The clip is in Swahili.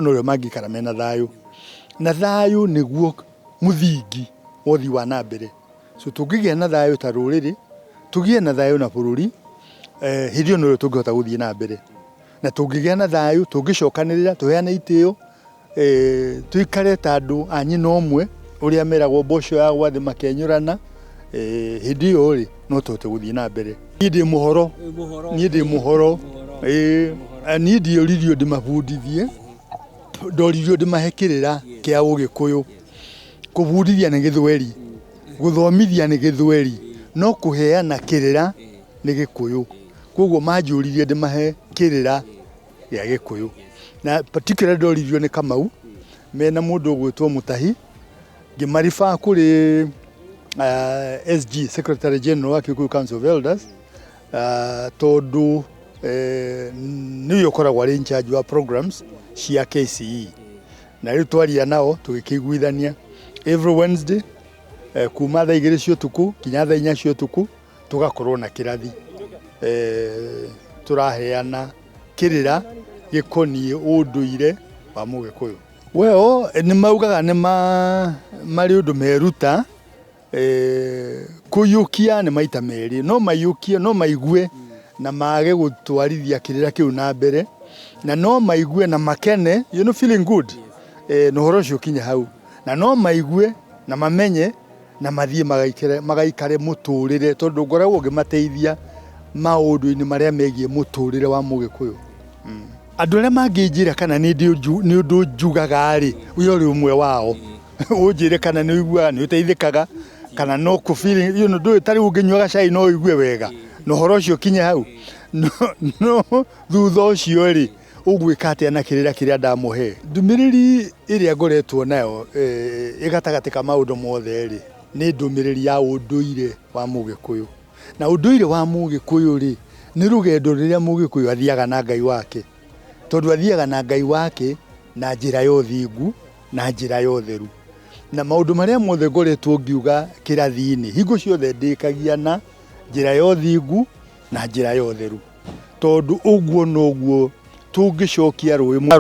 no mangikara mena thayu na thayu niguo muthingi wothi wa na mbere so tungigia na thayu ta ruriri tugie na thayu na bururi hidio no tungihota guthie na mbere na tungigia na thayu tungicokanirira tuheana itio tuikare ta andu anyina omwe uria meragwo mboco ya gwathi makenyurana hidio ri no tuhote guthie na mbere ndi muhoro ni ndi oririo ndimabundithie ndoririo ndimahekirira kia ugikuyu kubundithia ni githweri guthomithia ni githweri no kuheana kirira ni gikuyu koguo manjuririe ndimahe kirira ya gikuyu na particularly ndoririo ni Kamau mena mundu gwitwo Mutahi ngimarifa kuri SG Secretary General wa Kikuyu Council of Elders tondu niyo koragwo ari in charge wa programs cia KCE na riu twaria nao tugikiguithania every Wednesday kuma thaa 2 cia utuku kinya thaa 4 cia utuku tugakorwo na kirathi turaheana kirira gikonie unduire wa Mugikuyu weo ni maugaga ni mari undu meruta kuyukia ni maita meri no mayukie no maigue na mage gutwarithia kirira kiu na mbere na no maigue na makene feeling good no horocio kinya hau na no maigue na mamenye na mathie magaikare muturire tondu ngoragwo ngimateithia maundu-ini maria megie muturire wa Mugikuyu andu aria manginjira kana ni undu njugaga ri uyo ri umwe wao unjire kana ni uigua ni uteithikaga kana no ku feeling ndu tari unginyuaga cai no uigue wega no horocio kinya hau no thutha ucio ri ugwika atia na kirira kiria ndamuhe ndumiriri iria ngoretwo nayo igatagatika maundu mothe ri ni ndumiriri ya unduire wa Mugikuyu na unduire wa Mugikuyu ri ni rugendo riria Mugikuyu athiaga na Ngai wake tondu athiaga na Ngai wake na njira ya uthingu na njira ya utheru na maundu maria mothe ngoretwo ngiuga kirathi-ini hingo ciothe ndikagia na njira ya uthingu na njira ya utheru tondu uguo noguo tungicokia rui